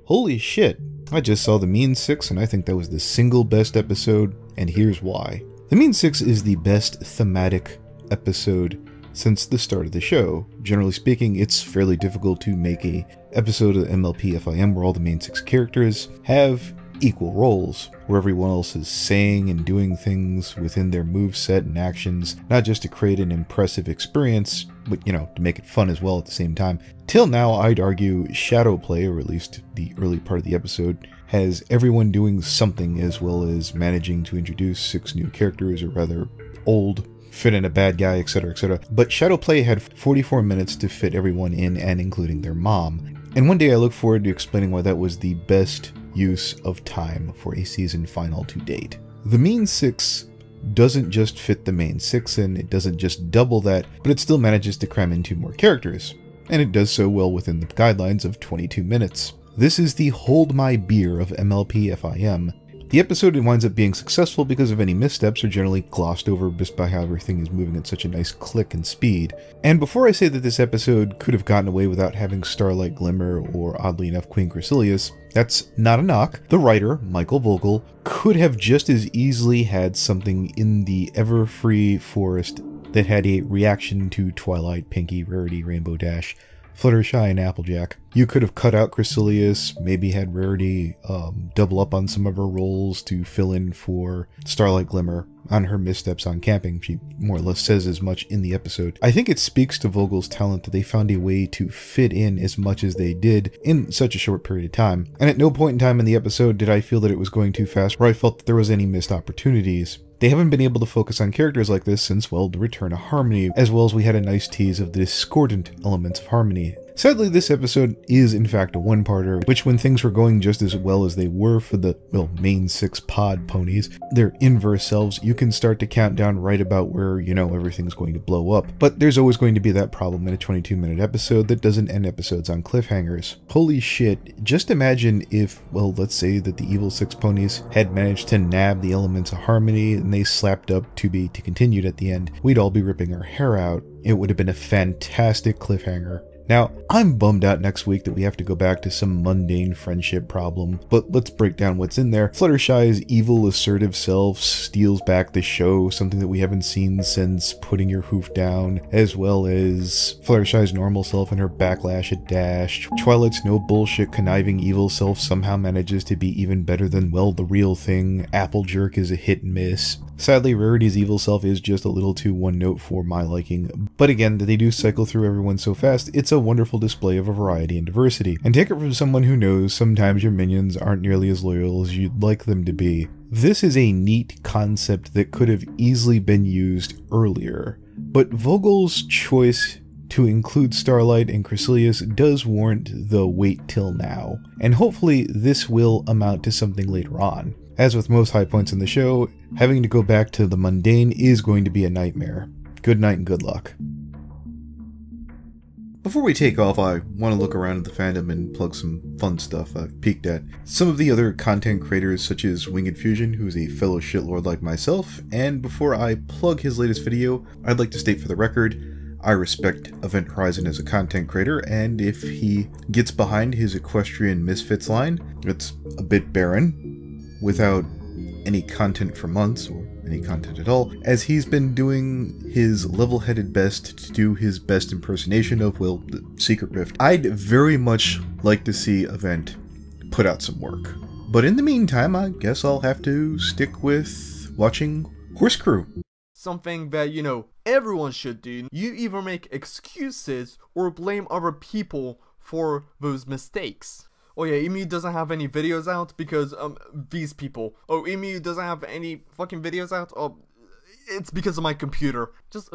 Holy shit, I just saw The Mean Six and I think that was the single best episode, and here's why. The Mean Six is the best thematic episode since the start of the show. Generally speaking, it's fairly difficult to make a episode of MLP FIM where all the main six characters have equal roles, where everyone else is saying and doing things within their moveset and actions, not just to create an impressive experience, but, you know, to make it fun as well at the same time. Till now, I'd argue Shadow Play, or at least the early part of the episode, has everyone doing something as well as managing to introduce 6 new characters, or rather, old, fit in a bad guy, etc, etc. But Shadow Play had 44 minutes to fit everyone in, and including their mom. And one day I look forward to explaining why that was the best use of time for a season final to date. The Mean Six doesn't just fit the main 6 in, it doesn't just double that, but it still manages to cram in 2 more characters. And it does so well within the guidelines of 22 minutes. This is the hold my beer of MLP FIM. The episode winds up being successful because of any missteps are generally glossed over just by how everything is moving at such a nice click and speed. And before I say that this episode could have gotten away without having Starlight Glimmer or, oddly enough, Queen Chrysilius, that's not a knock. The writer, Michael Vogel, could have just as easily had something in the ever-free forest that had a reaction to Twilight, Pinky, Rarity, Rainbow Dash, Fluttershy, and Applejack. You could have cut out Chrysilius, maybe had Rarity double up on some of her roles to fill in for Starlight Glimmer on her missteps on camping. She more or less says as much in the episode. I think it speaks to Vogel's talent that they found a way to fit in as much as they did in such a short period of time. And at no point in time in the episode did I feel that it was going too fast or I felt that there was any missed opportunities. They haven't been able to focus on characters like this since, well, the return of Harmony, as well as we had a nice tease of the discordant elements of Harmony. Sadly, this episode is in fact a one-parter, which when things were going just as well as they were for the, well, main 6 pod ponies, their inverse selves, you can start to count down right about where, you know, everything's going to blow up. But there's always going to be that problem in a 22-minute episode that doesn't end episodes on cliffhangers. Holy shit, just imagine if, well, let's say that the evil 6 ponies had managed to nab the elements of Harmony and they slapped up to be to continued at the end. We'd all be ripping our hair out. It would have been a fantastic cliffhanger. Now, I'm bummed out next week that we have to go back to some mundane friendship problem, but let's break down what's in there. Fluttershy's evil, assertive self steals back the show, something that we haven't seen since Putting Your Hoof Down, as well as Fluttershy's normal self and her backlash at Dash. Twilight's no bullshit conniving evil self somehow manages to be even better than, well, the real thing. Applejerk is a hit and miss. Sadly, Rarity's evil self is just a little too one-note for my liking, but again, they do cycle through everyone so fast, it's a wonderful display of a variety and diversity. And take it from someone who knows sometimes your minions aren't nearly as loyal as you'd like them to be. This is a neat concept that could have easily been used earlier, but Vogel's choice to include Starlight and Chrysilius does warrant the wait till now, and hopefully this will amount to something later on. As with most high points in the show, having to go back to the mundane is going to be a nightmare. Good night and good luck. Before we take off, I want to look around at the fandom and plug some fun stuff I've peeked at. Some of the other content creators such as Winged Fusion, who's a fellow shitlord like myself, and before I plug his latest video, I'd like to state for the record, I respect Event Horizon as a content creator, and if he gets behind his Equestrian Misfits line, it's a bit barren, without any content for months, or any content at all, as he's been doing his level-headed best to do his best impersonation of, well, the Secret Rift. I'd very much like to see Event put out some work. But in the meantime, I guess I'll have to stick with watching Horse Crew. Something that, you know, everyone should do. You either make excuses or blame other people for those mistakes. Oh yeah, Emu doesn't have any videos out because, these people. Oh, Emu doesn't have any fucking videos out? Oh, it's because of my computer. Just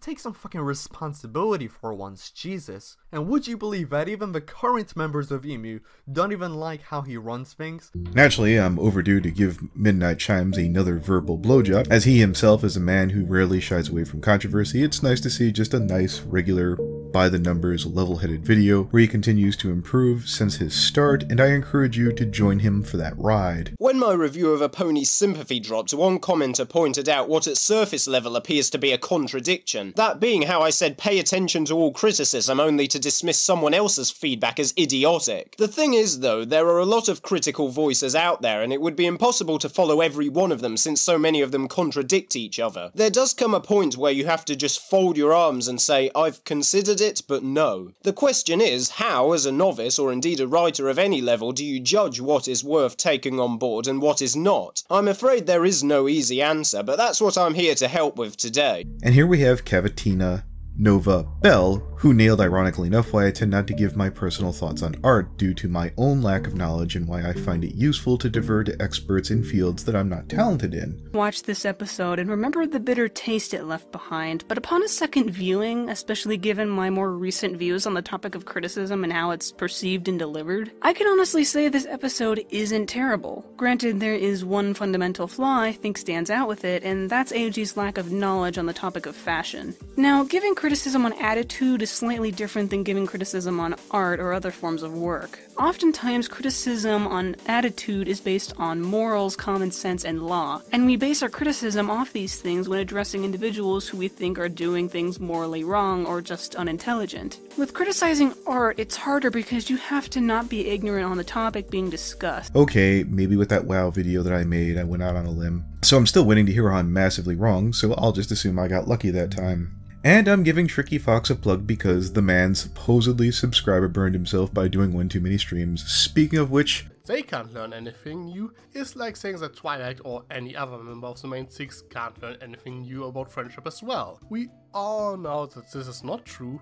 take some fucking responsibility for once, Jesus. And would you believe that even the current members of Emu don't even like how he runs things? Naturally, I'm overdue to give Midnight Chimes another verbal blowjob. As he himself is a man who rarely shies away from controversy, it's nice to see just a nice, regular by-the-numbers, level-headed video where he continues to improve since his start, and I encourage you to join him for that ride. When my review of a pony's sympathy dropped, one commenter pointed out what at surface level appears to be a contradiction. That being how I said pay attention to all criticism only to dismiss someone else's feedback as idiotic. The thing is though, there are a lot of critical voices out there and it would be impossible to follow every one of them since so many of them contradict each other. There does come a point where you have to just fold your arms and say, I've considered it, but no. The question is, how, as a novice or indeed a writer of any level, do you judge what is worth taking on board and what is not? I'm afraid there is no easy answer, but that's what I'm here to help with today. And here we have Cavatina Nova Bell, who nailed, ironically enough, why I tend not to give my personal thoughts on art due to my own lack of knowledge and why I find it useful to defer to experts in fields that I'm not talented in. Watched this episode and remembered the bitter taste it left behind, but upon a second viewing, especially given my more recent views on the topic of criticism and how it's perceived and delivered, I can honestly say this episode isn't terrible. Granted, there is one fundamental flaw I think stands out with it, and that's AOG's lack of knowledge on the topic of fashion. Now, giving criticism on attitude is slightly different than giving criticism on art or other forms of work. Oftentimes, criticism on attitude is based on morals, common sense, and law, and we base our criticism off these things when addressing individuals who we think are doing things morally wrong or just unintelligent. With criticizing art, it's harder because you have to not be ignorant on the topic being discussed. Okay, maybe with that WoW video that I made, I went out on a limb. So I'm still waiting to hear how I'm massively wrong, so I'll just assume I got lucky that time. And I'm giving Tricky Fox a plug because the man supposedly subscriber burned himself by doing one too many streams. Speaking of which, they can't learn anything new is like saying that Twilight or any other member of the main six can't learn anything new about friendship as well. We all know that this is not true,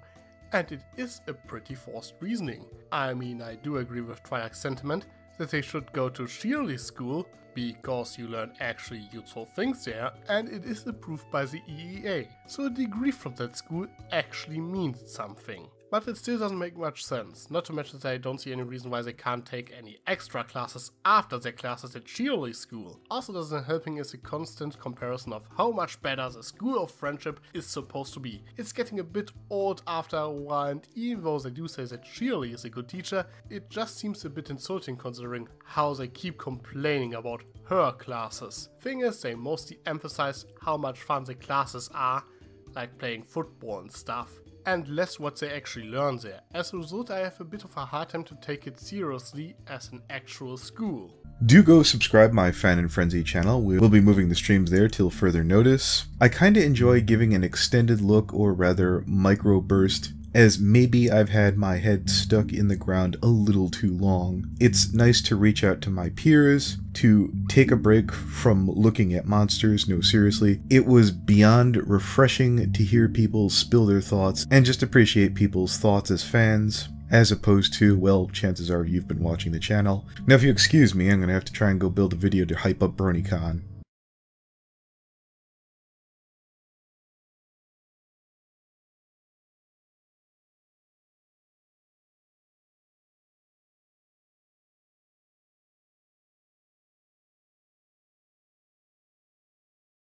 and it is a pretty forced reasoning. I mean, I do agree with Twilight's sentiment that they should go to Shirley School, because you learn actually useful things there, and it is approved by the EEA, so a degree from that school actually means something. But it still doesn't make much sense, not to mention that I don't see any reason why they can't take any extra classes after their classes at Shirley School. Also doesn't helping is a constant comparison of how much better the School of Friendship is supposed to be. It's getting a bit old after a while, and even though they do say that Shirley is a good teacher, it just seems a bit insulting considering how they keep complaining about her classes. Thing is, they mostly emphasize how much fun the classes are, like playing football and stuff, and less what they actually learn there. As a result, I have a bit of a hard time to take it seriously as an actual school. Do go subscribe my Fan and Frenzy channel. We'll be moving the streams there till further notice. I kinda enjoy giving an extended look, or rather micro burst, as maybe I've had my head stuck in the ground a little too long. It's nice to reach out to my peers, to take a break from looking at monsters. No, seriously, it was beyond refreshing to hear people spill their thoughts and just appreciate people's thoughts as fans, as opposed to, well, chances are you've been watching the channel. Now if you excuse me, I'm gonna have to try and go build a video to hype up BronyCon.